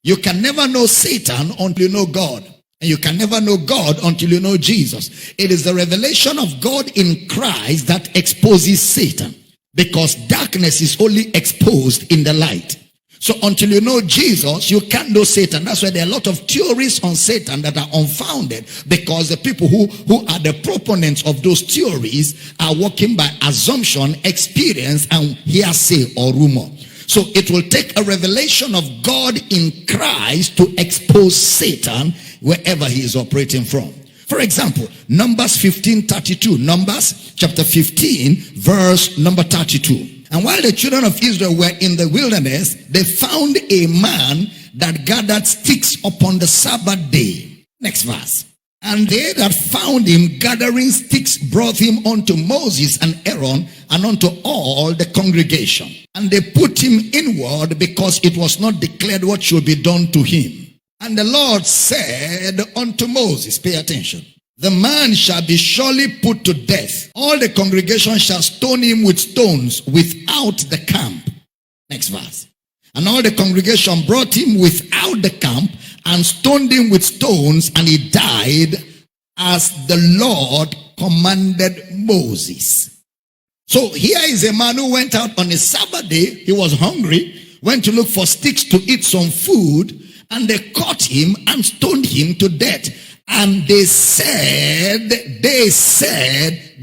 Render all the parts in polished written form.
You can never know Satan until you know God. And you can never know God until you know Jesus. It is the revelation of God in Christ that exposes Satan. Because darkness is only exposed in the light. So until you know Jesus, you can't know Satan. That's why there are a lot of theories on Satan that are unfounded. Because the people who are the proponents of those theories are working by assumption, experience, and hearsay or rumor. So it will take a revelation of God in Christ to expose Satan wherever he is operating from. For example, Numbers 15:32. Numbers chapter 15, verse number 32. And while the children of Israel were in the wilderness, they found a man that gathered sticks upon the Sabbath day. Next verse. And they that found him gathering sticks brought him unto Moses and Aaron and unto all the congregation. And they put him inward because it was not declared what should be done to him. And the Lord said unto Moses, pay attention, the man shall be surely put to death. All the congregation shall stone him with stones without the camp. Next verse. And all the congregation brought him without the camp and stoned him with stones, and he died as the Lord commanded Moses. So here is a man who went out on a Sabbath day. He was hungry, went to look for sticks to eat some food, and they caught him and stoned him to death. And they said,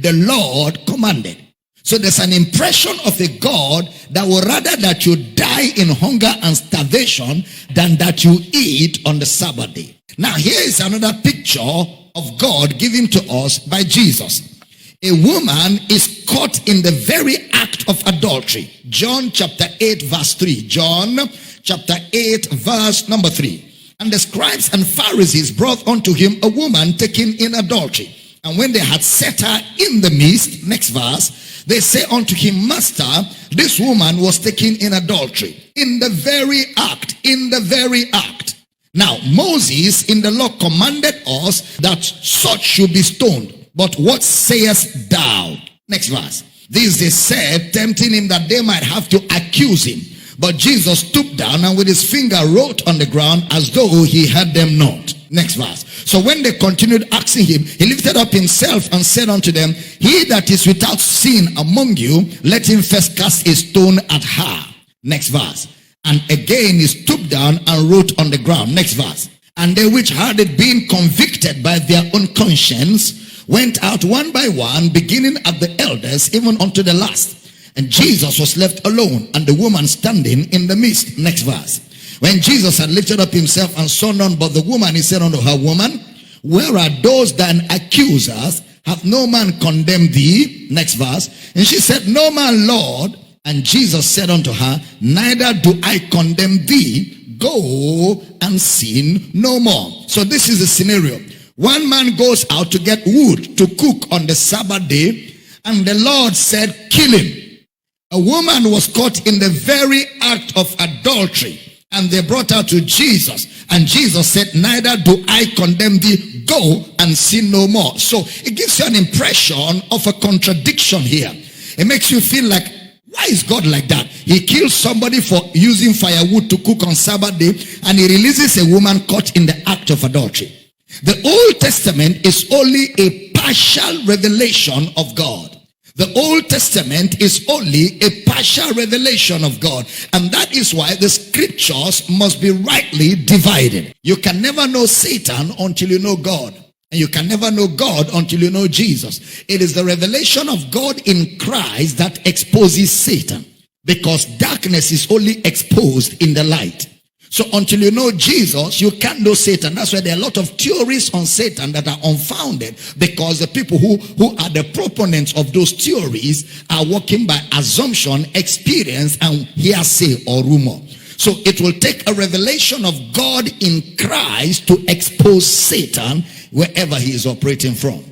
the Lord commanded. So there's an impression of a God that would rather that you die in hunger and starvation than that you eat on the Sabbath day. Now here is another picture of God given to us by Jesus. A woman is caught in the very act of adultery. John chapter 8 verse 3. John chapter 8 verse number 3. And the scribes and Pharisees brought unto him a woman taken in adultery. And when they had set her in the midst, next verse, they say unto him, Master, this woman was taken in adultery. In the very act. In the very act. Now, Moses in the law commanded us that such should be stoned. But what sayest thou? Next verse. This they said, tempting him that they might have to accuse him. But Jesus stooped down and with his finger wrote on the ground as though he had them not. Next verse. So when they continued asking him, he lifted up himself and said unto them, He that is without sin among you, let him first cast a stone at her. Next verse. And again he stooped down and wrote on the ground. Next verse. And they which had it been convicted by their own conscience went out one by one, beginning at the elders, even unto the last. And Jesus was left alone, and the woman standing in the midst. Next verse. When Jesus had lifted up himself and saw none but the woman, he said unto her, Woman, where are those thine accusers? Hath no man condemned thee? Next verse. And she said, No man, Lord. And Jesus said unto her, Neither do I condemn thee. Go and sin no more. So this is the scenario. One man goes out to get wood to cook on the Sabbath day, and the Lord said, Kill him. A woman was caught in the very act of adultery, and they brought her to Jesus, and Jesus said, Neither do I condemn thee, go and sin no more. So it gives you an impression of a contradiction here. It makes you feel like, why is God like that? He kills somebody for using firewood to cook on Sabbath day, and he releases a woman caught in the act of adultery. The Old Testament is only a partial revelation of God. The Old Testament is only a partial revelation of God. And that is why the scriptures must be rightly divided. You can never know Satan until you know God. And you can never know God until you know Jesus. It is the revelation of God in Christ that exposes Satan. Because darkness is only exposed in the light. So until you know Jesus, you can't know Satan. That's why there are a lot of theories on Satan that are unfounded, because the people who are the proponents of those theories are working by assumption, experience, and hearsay or rumor. So it will take a revelation of God in Christ to expose Satan wherever he is operating from.